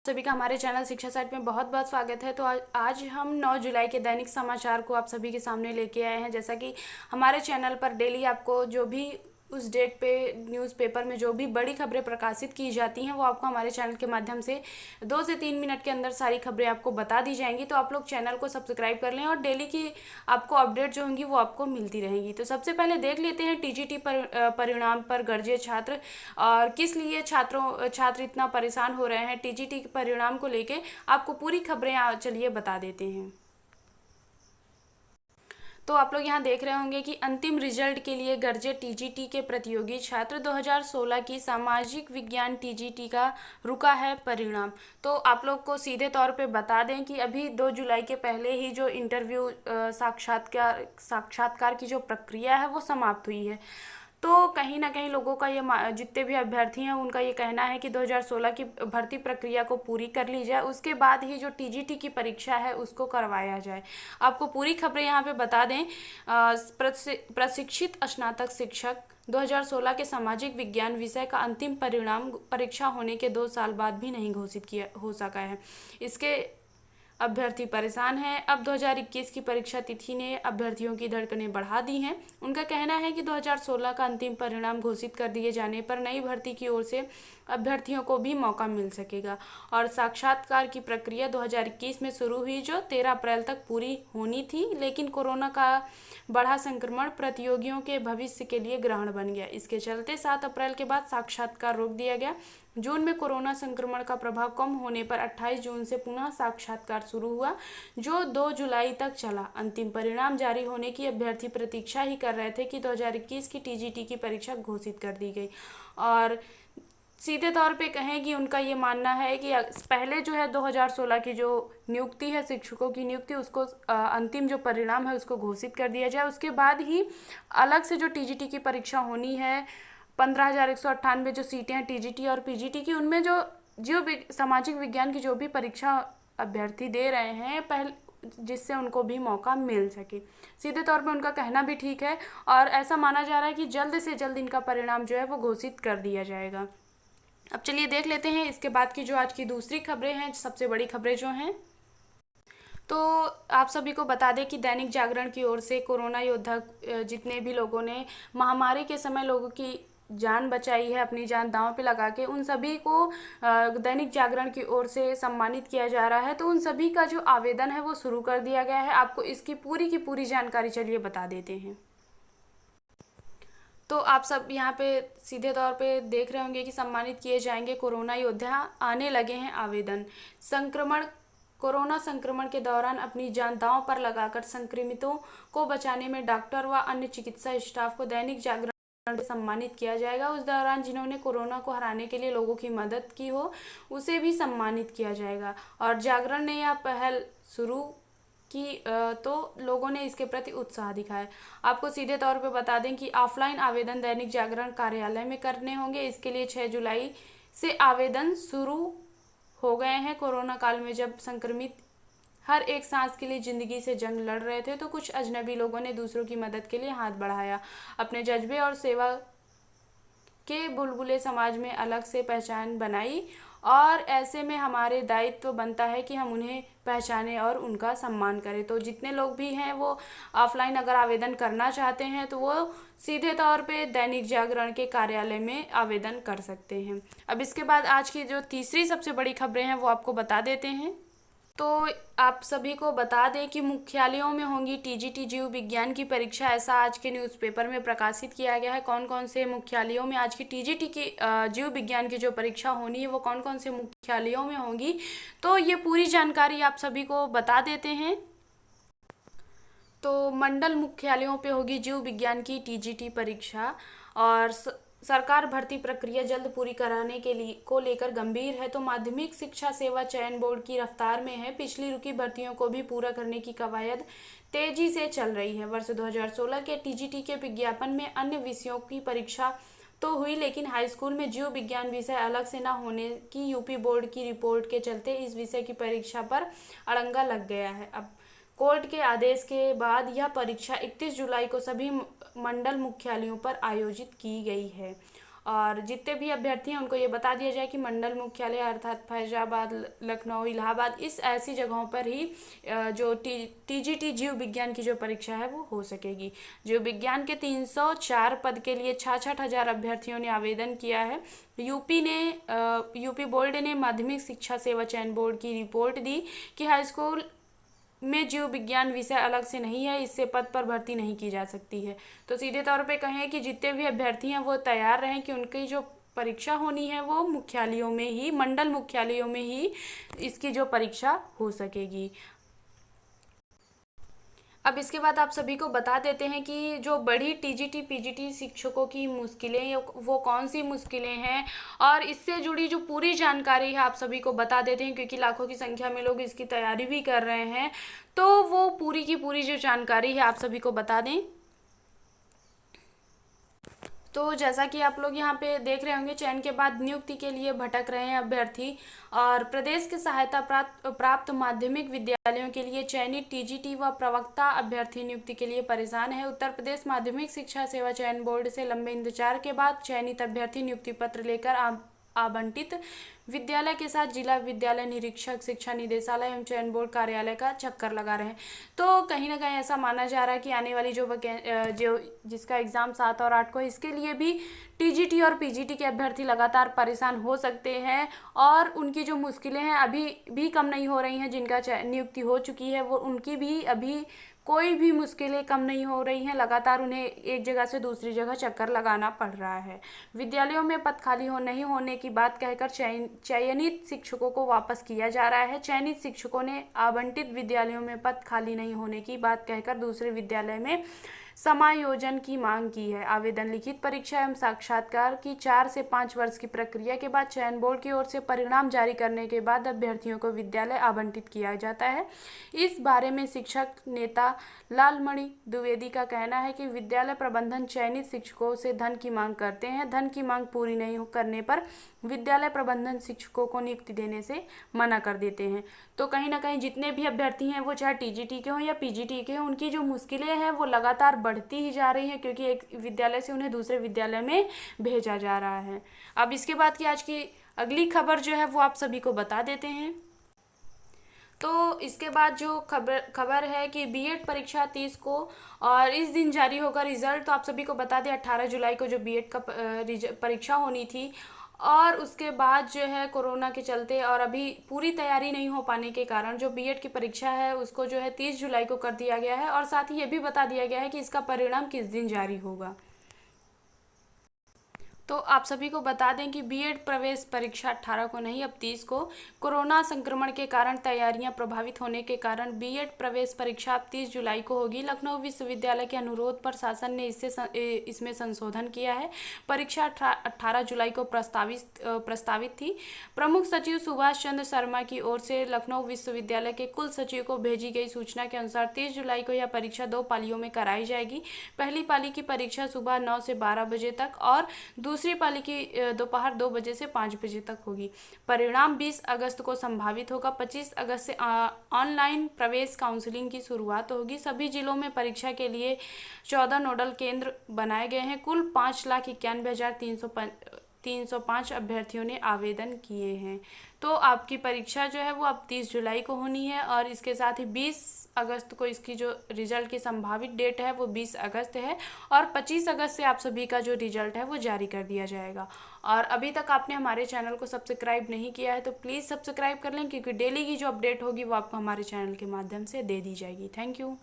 सभी का हमारे चैनल शिक्षा साइट में बहुत बहुत स्वागत है। तो आज हम 9 जुलाई के दैनिक समाचार को आप सभी के सामने लेके आए हैं। जैसा कि हमारे चैनल पर डेली आपको जो भी उस डेट पे न्यूज़पेपर में जो भी बड़ी खबरें प्रकाशित की जाती हैं वो आपको हमारे चैनल के माध्यम से 2 से 3 मिनट के अंदर सारी खबरें आपको बता दी जाएंगी। तो आप लोग चैनल को सब्सक्राइब कर लें और डेली की आपको अपडेट जो होंगी वो आपको मिलती रहेंगी। तो सबसे पहले देख लेते हैं टीजीटी परिणाम पर गरजे छात्र और किस लिए छात्र इतना परेशान हो रहे हैं। टीजीटी के परिणाम को लेके आपको पूरी खबरें चलिए बता देते हैं। तो आप लोग यहाँ देख रहे होंगे कि अंतिम रिजल्ट के लिए गरजे टीजीटी के प्रतियोगी छात्र 2016 की सामाजिक विज्ञान टीजीटी का रुका है परिणाम। तो आप लोग को सीधे तौर पे बता दें कि अभी 2 जुलाई के पहले ही जो इंटरव्यू साक्षात्कार की जो प्रक्रिया है वो समाप्त हुई है। तो कहीं ना कहीं लोगों का ये जितने भी अभ्यर्थी हैं उनका ये कहना है कि 2016 की भर्ती प्रक्रिया को पूरी कर ली जाए, उसके बाद ही जो टीजीटी की परीक्षा है उसको करवाया जाए। आपको पूरी खबरें यहाँ पे बता दें। प्रशिक्षित स्नातक शिक्षक 2016 के सामाजिक विज्ञान विषय का अंतिम परिणाम परीक्षा होने के 2 साल बाद भी नहीं घोषित किया हो सका है। इसके अभ्यर्थी परेशान हैं। अब 2021 की परीक्षा तिथि ने अभ्यर्थियों की धड़कनें बढ़ा दी हैं। उनका कहना है कि 2016 का अंतिम परिणाम घोषित कर दिए जाने पर नई भर्ती की ओर से अभ्यर्थियों को भी मौका मिल सकेगा। और साक्षात्कार की प्रक्रिया 2021 में शुरू हुई जो 13 अप्रैल तक पूरी होनी थी, लेकिन कोरोना का बढ़ा संक्रमण प्रतियोगियों के भविष्य के लिए ग्रहण बन गया। इसके चलते 7 अप्रैल के बाद साक्षात्कार रोक दिया गया। जून में कोरोना संक्रमण का प्रभाव कम होने पर 28 जून से पुनः साक्षात्कार शुरू हुआ जो 2 जुलाई तक चला। अंतिम परिणाम जारी होने की अभ्यर्थी प्रतीक्षा ही कर रहे थे कि 2021 की टीजीटी की परीक्षा घोषित कर दी गई। और सीधे तौर पे कहें कि उनका ये मानना है कि पहले जो है 2016 की जो नियुक्ति है शिक्षकों की नियुक्ति उसको अंतिम जो परिणाम है उसको घोषित कर दिया जाए, उसके बाद ही अलग से जो टीजीटी की परीक्षा होनी है 15,198 जो सीटें हैं टीजीटी और पीजीटी की, उनमें जो सामाजिक विज्ञान की जो भी परीक्षा अभ्यर्थी दे रहे हैं पहले जिससे उनको भी मौका मिल सके। सीधे तौर पे उनका कहना भी ठीक है और ऐसा माना जा रहा है कि जल्द से जल्द इनका परिणाम जो है वो घोषित कर दिया जाएगा। अब चलिए देख लेते हैं इसके बाद की जो आज की दूसरी खबरें हैं, सबसे बड़ी खबरें जो हैं। तो आप सभी को बता दें कि दैनिक जागरण की ओर से कोरोना योद्धा जितने भी लोगों ने महामारी के समय लोगों की जान बचाई है, अपनी जान दांव पे लगा के, उन सभी को दैनिक जागरण की ओर से सम्मानित किया जा रहा है। तो उन सभी का जो आवेदन है वो शुरू कर दिया गया है। आपको इसकी पूरी की पूरी जानकारी चलिए बता देते हैं। तो आप सब यहाँ पे सीधे तौर पे देख रहे होंगे कि सम्मानित किए जाएंगे कोरोना योद्धा, आने लगे हैं आवेदन। कोरोना संक्रमण के दौरान अपनी जान दांव पर लगाकर संक्रमितों को बचाने में डॉक्टर व अन्य चिकित्सा स्टाफ को दैनिक जागरण से सम्मानित किया जाएगा। उस दौरान जिन्होंने कोरोना को हराने के लिए लोगों की मदद की हो उसे भी सम्मानित किया जाएगा। और जागरण ने यह पहल शुरू कि तो लोगों ने इसके प्रति उत्साह दिखाया। आपको सीधे तौर पे बता दें कि ऑफलाइन आवेदन दैनिक जागरण कार्यालय में करने होंगे। इसके लिए 6 जुलाई से आवेदन शुरू हो गए हैं। कोरोना काल में जब संक्रमित हर एक सांस के लिए जिंदगी से जंग लड़ रहे थे तो कुछ अजनबी लोगों ने दूसरों की मदद के लिए हाथ बढ़ाया। अपने जज्बे और सेवा के बुलबुले समाज में अलग से पहचान बनाई और ऐसे में हमारे दायित्व बनता है कि हम उन्हें पहचाने और उनका सम्मान करें। तो जितने लोग भी हैं वो ऑफलाइन अगर आवेदन करना चाहते हैं तो वो सीधे तौर पे दैनिक जागरण के कार्यालय में आवेदन कर सकते हैं। अब इसके बाद आज की जो तीसरी सबसे बड़ी खबरें हैं वो आपको बता देते हैं। तो आप सभी को बता दें कि मुख्यालयों में होंगी टीजीटी जीव विज्ञान की परीक्षा, ऐसा आज के न्यूज़पेपर में प्रकाशित किया गया है। कौन कौन से मुख्यालयों में आज की टीजीटी की जीव विज्ञान की जो परीक्षा होनी है वो कौन कौन से मुख्यालयों में होंगी, तो ये पूरी जानकारी आप सभी को बता देते हैं। तो मंडल मुख्यालयों पे होगी जीव विज्ञान की टीजीटी परीक्षा और सरकार भर्ती प्रक्रिया जल्द पूरी कराने के लिए को लेकर गंभीर है। तो माध्यमिक शिक्षा सेवा चयन बोर्ड की रफ्तार में है। पिछली रुकी भर्तियों को भी पूरा करने की कवायद तेजी से चल रही है। वर्ष 2016 के टीजीटी के विज्ञापन में अन्य विषयों की परीक्षा तो हुई, लेकिन हाई स्कूल में जीव विज्ञान विषय अलग से न होने की यूपी बोर्ड की रिपोर्ट के चलते इस विषय की परीक्षा पर अड़ंगा लग गया है। अब कोर्ट के आदेश के बाद यह परीक्षा 31 जुलाई को सभी मंडल मुख्यालयों पर आयोजित की गई है। और जितने भी अभ्यर्थी हैं उनको ये बता दिया जाए कि मंडल मुख्यालय अर्थात फैजाबाद, लखनऊ, इलाहाबाद, इस ऐसी जगहों पर ही जो टीजीटी जीव विज्ञान की जो परीक्षा है वो हो सकेगी। जीव विज्ञान के 304 पद के लिए 66,000 अभ्यर्थियों ने आवेदन किया है। यूपी बोर्ड ने माध्यमिक शिक्षा सेवा चयन बोर्ड की रिपोर्ट दी कि हाई स्कूल में जीव विज्ञान विषय अलग से नहीं है, इससे पद पर भर्ती नहीं की जा सकती है। तो सीधे तौर पे कहें कि जितने भी अभ्यर्थी हैं वो तैयार रहें कि उनकी जो परीक्षा होनी है वो मुख्यालयों में ही, मंडल मुख्यालयों में ही इसकी जो परीक्षा हो सकेगी। अब इसके बाद आप सभी को बता देते हैं कि जो बड़ी टीजीटी पीजीटी शिक्षकों की मुश्किलें वो कौन सी मुश्किलें हैं, और इससे जुड़ी जो पूरी जानकारी है आप सभी को बता देते हैं, क्योंकि लाखों की संख्या में लोग इसकी तैयारी भी कर रहे हैं। तो वो पूरी की पूरी जो जानकारी है आप सभी को बता दें। तो जैसा कि आप लोग यहाँ पे देख रहे होंगे, चयन के बाद नियुक्ति के लिए भटक रहे हैं अभ्यर्थी, और प्रदेश की सहायता प्राप्त माध्यमिक विद्यालयों के लिए चयनित टीजीटी व प्रवक्ता अभ्यर्थी नियुक्ति के लिए परेशान है। उत्तर प्रदेश माध्यमिक शिक्षा सेवा चयन बोर्ड से लंबे इंतजार के बाद चयनित अभ्यर्थी नियुक्ति पत्र लेकर आवंटित विद्यालय के साथ जिला विद्यालय निरीक्षक, शिक्षा निदेशालय एवं चयन बोर्ड कार्यालय का चक्कर लगा रहे हैं। तो कहीं ना कहीं ऐसा माना जा रहा है कि आने वाली जो जिसका एग्ज़ाम 7 और 8 को, इसके लिए भी टीजीटी और पीजीटी के अभ्यर्थी लगातार परेशान हो सकते हैं, और उनकी जो मुश्किलें हैं अभी भी कम नहीं हो रही हैं। जिनका नियुक्ति हो चुकी है वो उनकी भी अभी कोई भी मुश्किलें कम नहीं हो रही हैं, लगातार उन्हें एक जगह से दूसरी जगह चक्कर लगाना पड़ रहा है। विद्यालयों में पद खाली नहीं होने की बात कहकर चयनित शिक्षकों को वापस किया जा रहा है। चयनित शिक्षकों ने आवंटित विद्यालयों में पद खाली नहीं होने की बात कहकर दूसरे विद्यालय में समायोजन की मांग की है। आवेदन, लिखित परीक्षा एवं साक्षात्कार की 4 से 5 वर्ष की प्रक्रिया के बाद चयन बोर्ड की ओर से परिणाम जारी करने के बाद अभ्यर्थियों को विद्यालय आवंटित किया जाता है। इस बारे में शिक्षक नेता लालमणि द्विवेदी का कहना है कि विद्यालय प्रबंधन चयनित शिक्षकों से धन की मांग करते हैं। धन की मांग पूरी नहीं करने पर विद्यालय प्रबंधन शिक्षकों को नियुक्ति देने से मना कर देते हैं। तो कहीं ना कहीं जितने भी अभ्यर्थी हैं वो चाहे टीजीटी के हों या पीजीटी के हों, उनकी जो मुश्किलें हैं वो लगातार बढ़ती ही जा रही हैं, क्योंकि एक विद्यालय से उन्हें दूसरे विद्यालय में भेजा जा रहा है। अब इसके बाद की आज की अगली खबर जो है वो आप सभी को बता देते हैं। तो इसके बाद जो खबर है कि बीएड परीक्षा 30 को और इस दिन जारी होगा रिजल्ट। तो आप सभी को बता दें 18 जुलाई को जो बीएड का परीक्षा होनी थी, और उसके बाद जो है कोरोना के चलते और अभी पूरी तैयारी नहीं हो पाने के कारण जो बीएड की परीक्षा है उसको जो है 30 जुलाई को कर दिया गया है, और साथ ही ये भी बता दिया गया है कि इसका परिणाम किस दिन जारी होगा। तो आप सभी को बता दें कि बीएड प्रवेश परीक्षा 18 को नहीं, अब 30 को। कोरोना संक्रमण के कारण तैयारियां प्रभावित होने के कारण बीएड प्रवेश परीक्षा अब 30 जुलाई को होगी। लखनऊ विश्वविद्यालय के अनुरोध पर शासन ने इसमें संशोधन किया है। परीक्षा 18 जुलाई को प्रस्तावित थी। प्रमुख सचिव सुभाष चंद्र शर्मा की ओर से लखनऊ विश्वविद्यालय के कुल सचिव को भेजी गई सूचना के अनुसार 30 जुलाई को यह परीक्षा 2 पालियों में कराई जाएगी। पहली पाली की परीक्षा सुबह 9 से 12 बजे तक और दूसरी पाली की दोपहर 2 बजे से 5 बजे तक होगी। परिणाम 20 अगस्त को संभावित होगा। 25 अगस्त से ऑनलाइन प्रवेश काउंसलिंग की शुरुआत होगी। सभी जिलों में परीक्षा के लिए 14 नोडल केंद्र बनाए गए हैं। कुल 5,91,305 अभ्यर्थियों ने आवेदन किए हैं। तो आपकी परीक्षा जो है वो अब 30 जुलाई को होनी है, और इसके साथ ही 20 अगस्त को इसकी जो रिजल्ट की संभावित डेट है वो 20 अगस्त है, और 25 अगस्त से आप सभी का जो रिजल्ट है वो जारी कर दिया जाएगा। और अभी तक आपने हमारे चैनल को सब्सक्राइब नहीं किया है तो प्लीज़ सब्सक्राइब कर लें, क्योंकि डेली की जो अपडेट होगी वो आपको हमारे चैनल के माध्यम से दे दी जाएगी। Thank you.